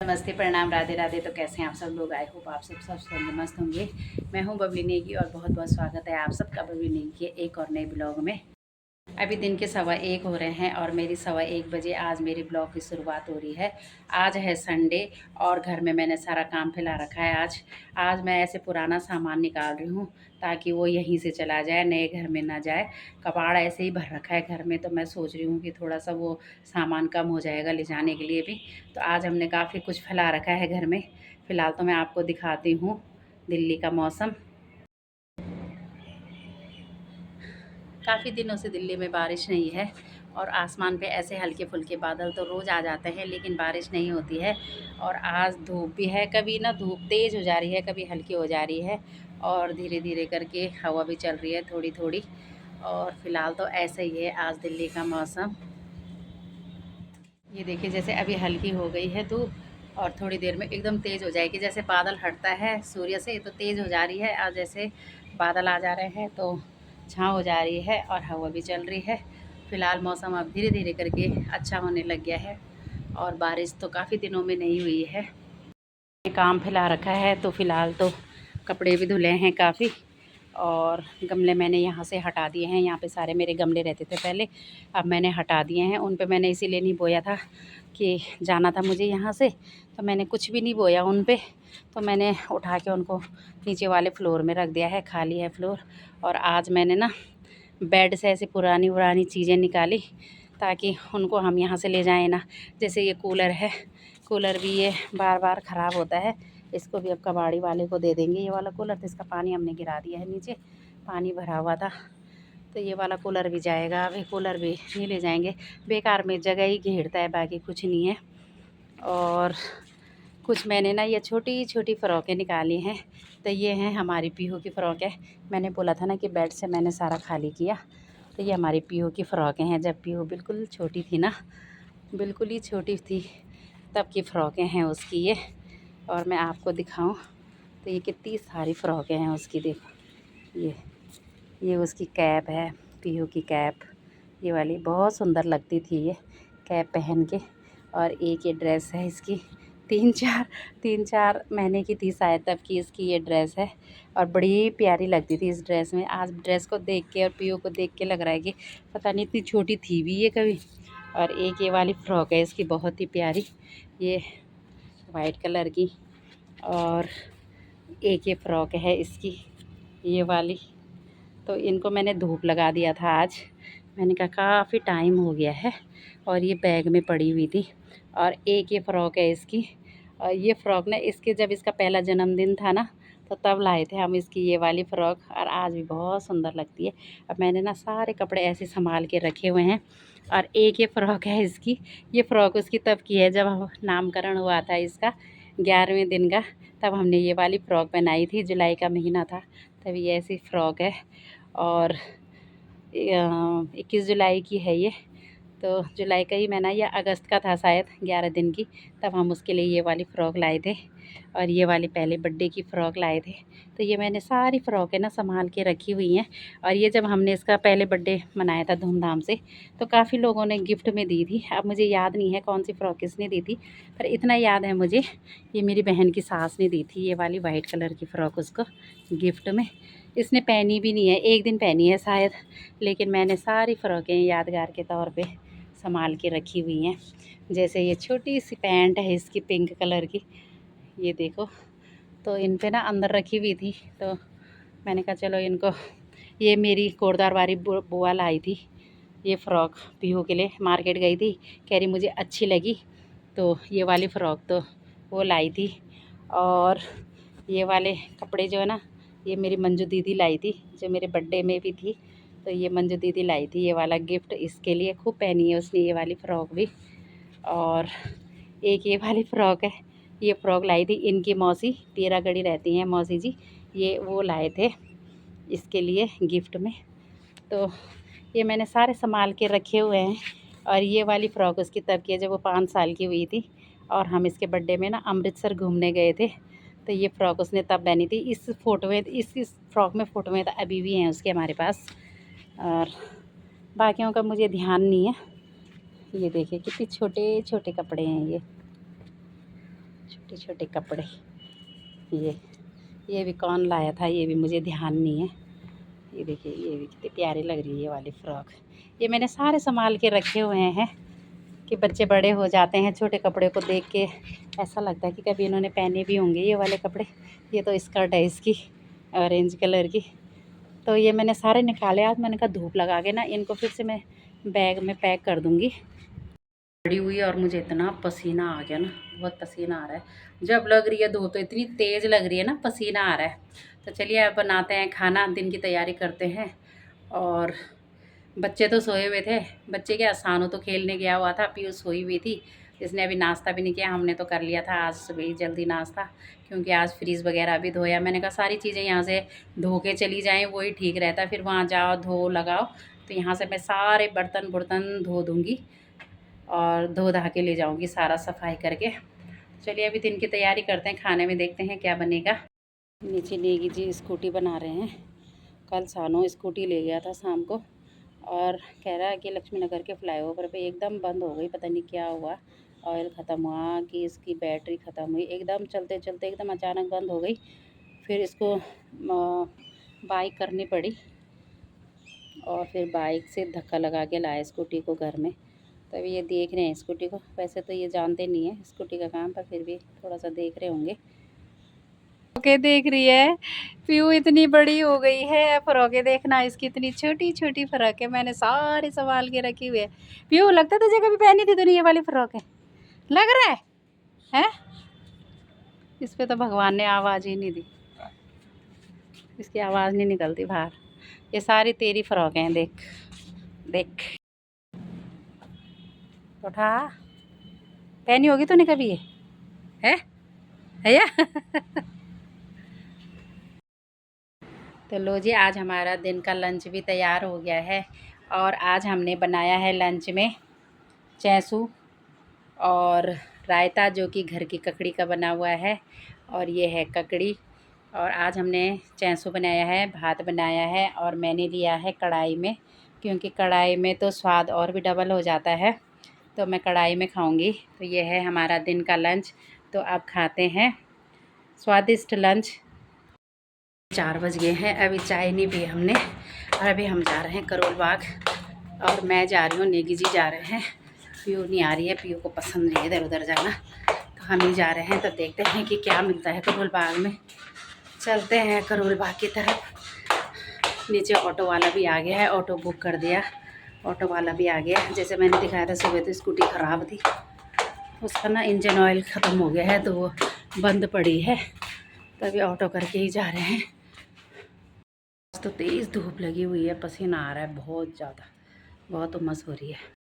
नमस्ते, प्रणाम, राधे राधे। तो कैसे हैं आप सब लोग? आई होप आप सब मस्त होंगे। मैं हूं बबली नेगी और बहुत बहुत स्वागत है आप सबका बबली नेगी के एक और नए ब्लॉग में। अभी दिन के 1:15 हो रहे हैं और मेरी 1:15 बजे आज मेरी ब्लॉग की शुरुआत हो रही है। आज है संडे और घर में मैंने सारा काम फैला रखा है। आज मैं ऐसे पुराना सामान निकाल रही हूँ ताकि वो यहीं से चला जाए, नए घर में ना जाए। कबाड़ ऐसे ही भर रखा है घर में, तो मैं सोच रही हूँ कि थोड़ा सा वो सामान कम हो जाएगा ले जाने के लिए भी। तो आज हमने काफ़ी कुछ फैला रखा है घर में। फ़िलहाल तो मैं आपको दिखाती हूँ दिल्ली का मौसम। काफ़ी दिनों से दिल्ली में बारिश नहीं है और आसमान पे ऐसे हल्के फुल्के बादल तो रोज़ आ जाते हैं, लेकिन बारिश नहीं होती है। और आज धूप भी है, कभी ना धूप तेज़ हो जा रही है, कभी हल्की हो जा रही है और धीरे धीरे करके हवा भी चल रही है थोड़ी थोड़ी। और फ़िलहाल तो ऐसा ही है आज दिल्ली का मौसम। ये देखिए, जैसे अभी हल्की हो गई है धूप और थोड़ी देर में एकदम तेज़ हो जाएगी। जैसे बादल हटता है सूर्य से तो तेज़ हो जा रही है, और जैसे बादल आ जा रहे हैं तो छाँव हो जा रही है और हवा भी चल रही है। फ़िलहाल मौसम अब धीरे धीरे करके अच्छा होने लग गया है और बारिश तो काफ़ी दिनों में नहीं हुई है। काम फैला रखा है तो फ़िलहाल तो कपड़े भी धुले हैं काफ़ी, और गमले मैंने यहाँ से हटा दिए हैं। यहाँ पे सारे मेरे गमले रहते थे पहले, अब मैंने हटा दिए हैं। उन पे मैंने इसीलिए नहीं बोया था कि जाना था मुझे यहाँ से, तो मैंने कुछ भी नहीं बोया उन पे। तो मैंने उठा के उनको नीचे वाले फ्लोर में रख दिया है, खाली है फ्लोर। और आज मैंने ना बेड से ऐसी पुरानी पुरानी चीज़ें निकाली ताकि उनको हम यहाँ से ले जाएँ ना। जैसे ये कूलर है, कूलर भी ये बार बार ख़राब होता है, इसको भी अब कबाड़ी वाले को दे देंगे। ये वाला कूलर तो इसका पानी हमने गिरा दिया है नीचे, पानी भरा हुआ था, तो ये वाला कूलर भी जाएगा। अभी कूलर भी नहीं ले जाएंगे, बेकार में जगह ही घेरता है, बाकी कुछ नहीं है। और कुछ मैंने ना ये छोटी छोटी फ़्रॉकें निकाली हैं, तो ये हैं हमारी पीहू की फ़्रॉक है। मैंने बोला था ना कि बेड से मैंने सारा खाली किया, तो ये हमारी पीहू की फ़्रॉकें हैं। जब पीहू बिल्कुल छोटी थी ना, बिल्कुल ही छोटी थी, तब की फ़्रॉकें हैं उसकी ये। और मैं आपको दिखाऊं तो ये कितनी सारी फ़्रॉकें हैं उसकी, देखो ये उसकी कैप है, पीहू की कैप, ये वाली बहुत सुंदर लगती थी ये कैप पहन के। और एक ये ड्रेस है इसकी, तीन चार महीने की थी शायद तब की इसकी ये ड्रेस है, और बड़ी प्यारी लगती थी इस ड्रेस में। आज ड्रेस को देख के और पीहू को देख के लग रहा है कि पता नहीं इतनी छोटी थी भी ये कभी। और एक ये वाली फ़्रॉक है इसकी बहुत ही प्यारी, ये वाइट कलर की। और एक ये फ़्रॉक है इसकी, ये वाली। तो इनको मैंने धूप लगा दिया था आज। मैंने कहा काफ़ी टाइम हो गया है, और ये बैग में पड़ी हुई थी। और एक ये फ़्रॉक है इसकी, और ये फ़्रॉक ना इसके जब इसका पहला जन्मदिन था ना, तो तब लाए थे हम इसकी ये वाली फ़्रॉक, और आज भी बहुत सुंदर लगती है। अब मैंने ना सारे कपड़े ऐसे संभाल के रखे हुए हैं। और एक ये फ़्रॉक है इसकी, ये फ़्रॉक उसकी तब की है जब नामकरण हुआ था इसका 11वें दिन का, तब हमने ये वाली फ़्रॉक पहनाई थी। जुलाई का महीना था, तभी ऐसी फ़्रॉक है। और 21 जुलाई की है ये, तो जुलाई का ही महीना या अगस्त का था शायद, 11 दिन की, तब हम उसके लिए ये वाली फ़्रॉक लाए थे। और ये वाली पहले बर्थडे की फ़्रॉक लाए थे। तो ये मैंने सारी फ़्रॉकें ना संभाल के रखी हुई हैं। और ये जब हमने इसका पहले बर्थडे मनाया था धूमधाम से, तो काफ़ी लोगों ने गिफ्ट में दी थी। अब मुझे याद नहीं है कौन सी फ़्रॉक किसने दी थी, पर इतना याद है मुझे, ये मेरी बहन की सास ने दी थी ये वाली वाइट कलर की फ़्रॉक उसको गिफ्ट में। इसने पहनी भी नहीं है, एक दिन पहनी है शायद, लेकिन मैंने सारी फ़्रॉकें यादगार के तौर पे संभाल के रखी हुई हैं। जैसे ये छोटी सी पैंट है इसकी पिंक कलर की, ये देखो, तो इन पे ना अंदर रखी हुई थी, तो मैंने कहा चलो इनको, ये मेरी कोटद्वार वाली बुआ लाई थी ये फ़्रॉक पीहू के लिए। मार्केट गई थी, कह रही मुझे अच्छी लगी, तो ये वाली फ़्रॉक तो वो लाई थी। और ये वाले कपड़े जो है ना, ये मेरी मंजू दीदी लाई थी, जो मेरे बर्थडे में भी थी, तो ये मंजू दीदी लाई थी ये वाला गिफ्ट इसके लिए। खूब पहनी है उसने ये वाली फ़्रॉक भी। और एक ये वाली फ़्रॉक है, ये फ़्रॉक लाई थी इनकी मौसी, पीरागढ़ी रहती हैं मौसी जी, ये वो लाए थे इसके लिए गिफ्ट में। तो ये मैंने सारे संभाल के रखे हुए हैं। और ये वाली फ़्रॉक उसकी तब की है जब वो 5 साल की हुई थी, और हम इसके बर्थडे में ना अमृतसर घूमने गए थे, तो ये फ़्रॉक उसने तब पहनी थी। इस फ़ोटो में, इस फ़्रॉक में फ़ोटो में तो अभी भी हैं उसके हमारे पास, और बाकियों का मुझे ध्यान नहीं है। ये देखिए कितने छोटे छोटे कपड़े हैं ये। छोटे छोटे कपड़े। ये भी कौन लाया था, ये भी मुझे ध्यान नहीं है। ये देखिए, ये भी कितनी प्यारी लग रही है ये वाली फ़्रॉक। ये मैंने सारे संभाल के रखे हुए हैं कि बच्चे बड़े हो जाते हैं, छोटे कपड़े को देख के ऐसा लगता है कि कभी इन्होंने पहने भी होंगे ये वाले कपड़े। ये तो स्कर्ट है इसकी, ऑरेंज कलर की। तो ये मैंने सारे निकाले। आज मैंने कहा धूप लगा के ना इनको फिर से मैं बैग में पैक कर दूँगी। खड़ी हुई और मुझे इतना पसीना आ गया ना, बहुत पसीना आ रहा है। जब लग रही है धूप तो इतनी तेज़ लग रही है ना, पसीना आ रहा है। तो चलिए अब बनाते हैं खाना, दिन की तैयारी करते हैं। और बच्चे तो सोए हुए थे। बच्चे क्या, सानू तो खेलने गया हुआ था, पीयू सोई हुई थी। इसने अभी नाश्ता भी नहीं किया। हमने तो कर लिया था आज सुबह ही जल्दी नाश्ता, क्योंकि आज फ्रीज़ वगैरह भी धोया। मैंने कहा सारी चीज़ें यहाँ से धो के चली जाएँ, वही ठीक रहता। फिर वहाँ जाओ धो लगाओ, तो यहाँ से मैं सारे बर्तन धो दूँगी और धो धा के ले जाऊँगी सारा सफाई करके। चलिए अभी दिन की तैयारी करते हैं, खाने में देखते हैं क्या बनेगा। नीचे नेगी जी स्कूटी बना रहे हैं। कल सानू स्कूटी ले गया था शाम को और कह रहा है कि लक्ष्मी नगर के फ्लाईओवर पे एकदम बंद हो गई, पता नहीं क्या हुआ, ऑयल ख़त्म हुआ कि इसकी बैटरी ख़त्म हुई। एकदम चलते चलते एकदम अचानक बंद हो गई। फिर इसको बाइक करनी पड़ी और फिर बाइक से धक्का लगा के लाया स्कूटी को घर में। तभी ये देख रहे हैं स्कूटी को। वैसे तो ये जानते नहीं है स्कूटी का काम, पर फिर भी थोड़ा सा देख रहे होंगे। फ्रॉकें देख रही है पीयू, इतनी बड़ी हो गई है। फ्रॉकें देखना, इसकी इतनी छोटी छोटी फ्रॉक है, मैंने सारी संभाल के रखी हुई है। पीयू लगता तुझे कभी पहनी थी तूने ये वाली फ्रॉक है, लग रहा है हैं? इस पे तो भगवान ने आवाज़ ही नहीं दी, इसकी आवाज़ नहीं निकलती बाहर। ये सारी तेरी फ्रॉक हैं, देख देख। उठा, पहनी होगी तूने कभी ये, है या? तो लो जी, आज हमारा दिन का लंच भी तैयार हो गया है। और आज हमने बनाया है लंच में चैसू और रायता, जो कि घर की ककड़ी का बना हुआ है, और ये है ककड़ी। और आज हमने चैसू बनाया है, भात बनाया है, और मैंने लिया है कढ़ाई में, क्योंकि कढ़ाई में तो स्वाद और भी डबल हो जाता है, तो मैं कढ़ाई में खाऊंगी। तो ये है हमारा दिन का लंच। तो अब खाते हैं स्वादिष्ट लंच। 4 बज गए हैं, अभी चाय नहीं पी हमने, और अभी हम जा रहे हैं करोल बाग। और मैं जा रही हूँ, नेगी जी जा रहे हैं, पीयू नहीं आ रही है। पीयू को पसंद नहीं है इधर उधर जाना, तो हम ही जा रहे हैं। तो देखते हैं कि क्या मिलता है करोल बाग में। चलते हैं करोल बाग की तरफ। नीचे ऑटो वाला भी आ गया है, ऑटो बुक कर दिया, ऑटो वाला भी आ गया। जैसे मैंने दिखाया था सुबह, तो स्कूटी ख़राब थी, उसका ना इंजन ऑयल ख़त्म हो गया है, तो वो बंद पड़ी है। तभी ऑटो करके ही जा रहे हैं। तो तेज़ धूप लगी हुई है, पसीना आ रहा है बहुत ज़्यादा, बहुत उमस हो रही है।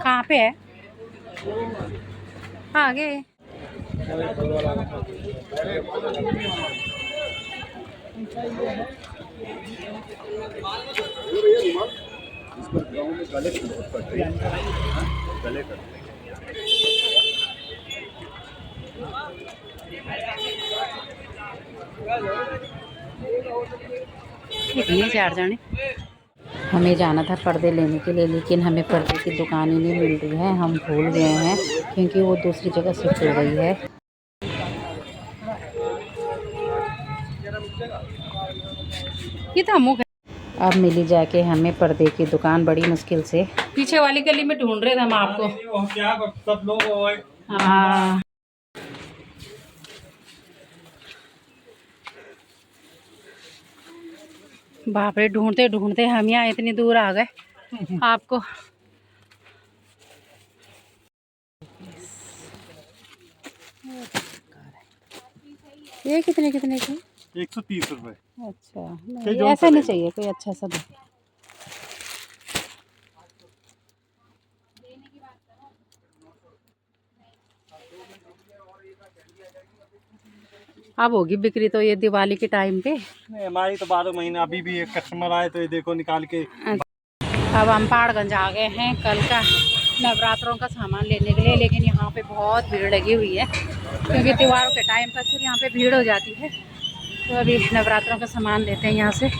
कहाँ पे है? आगे। कितने 4 जाने। हमें जाना था पर्दे लेने के लिए, लेकिन हमें पर्दे की दुकान ही नहीं मिल रही है। हम भूल गए हैं, क्योंकि वो दूसरी जगह शिफ्ट हो गई है। ये तो हम अब मिली जाके हमें पर्दे की दुकान बड़ी मुश्किल से। पीछे वाली गली में ढूंढ रहे थे हम आपको। सब लोग हाँ, बाप रे, ढूंढते ढूंढते हम यहाँ इतनी दूर आ गए। आपको ये कितने कितने के? 130 रुपए। अच्छा, नहीं ऐसा नहीं चाहिए, कोई अच्छा सा दो। अब होगी बिक्री तो ये दिवाली के टाइम पे। हमारी तो 12 महीना, अभी भी एक कस्टमर आए तो ये देखो निकाल के। अब हम पहाड़गंज आ गए हैं कल का नवरात्रों का सामान लेने के लिए, लेकिन यहाँ पे बहुत भीड़ लगी हुई है क्योंकि त्योहारों के टाइम पर सिर्फ यहाँ पे भीड़ हो जाती है। तो अभी नवरात्रों का सामान लेते हैं यहाँ से,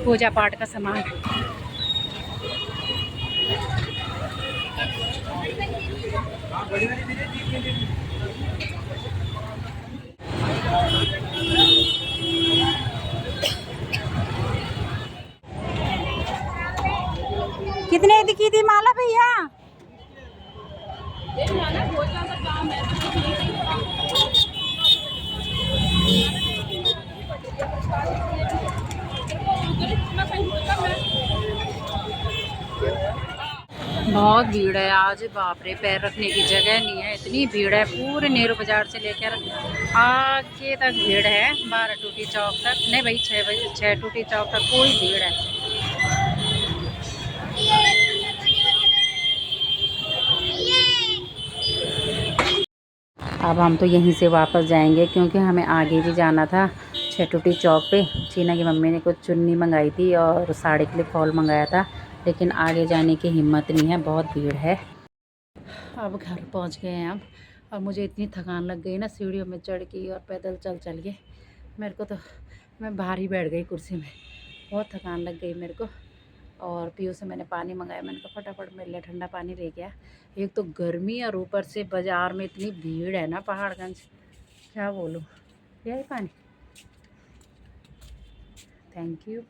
पूजा पाठ का सामान। कितने की थी माला भैया? बहुत भीड़ है आज, बाप रे, पैर रखने की जगह नहीं है, इतनी भीड़ है। पूरे नेहरू बाजार से लेकर आगे तक भीड़ है, 12 टूटी चौक तक, नहीं भाई 6 बजे 6 टूटी चौक तक पूरी भीड़ है। अब हम तो यहीं से वापस जाएंगे क्योंकि हमें आगे भी जाना था 6 टूटी चौक पे। चीना की मम्मी ने कुछ चुन्नी मंगाई थी और साड़ी के लिए फॉल मंगाया था, लेकिन आगे जाने की हिम्मत नहीं है, बहुत भीड़ है। अब घर पहुंच गए हैं। अब मुझे इतनी थकान लग गई ना, सीढ़ियों में चढ़ के और पैदल चल चल के, मेरे को तो, मैं बाहर ही बैठ गई कुर्सी में, बहुत थकान लग गई मेरे को। और पीयू से मैंने पानी मंगाया, मैंने कहा फटाफट मेरे लिए ठंडा पानी ले गया। एक तो गर्मी और ऊपर से बाज़ार में इतनी भीड़ है ना पहाड़गंज, क्या बोलूँ। यही पानी, थैंक यू।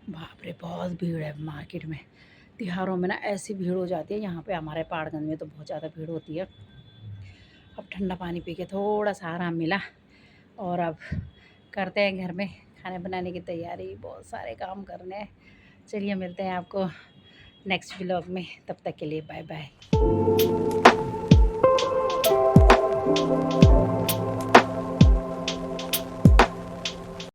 बाप रे, बहुत भीड़ है मार्केट में। त्योहारों में ना ऐसी भीड़ हो जाती है, यहाँ पे हमारे पहाड़गंज में तो बहुत ज़्यादा भीड़ होती है। अब ठंडा पानी पी के थोड़ा सा आराम मिला और अब करते हैं घर में खाने बनाने की तैयारी, बहुत सारे काम करने हैं। चलिए मिलते हैं आपको नेक्स्ट व्लॉग में, तब तक के लिए बाय बाय।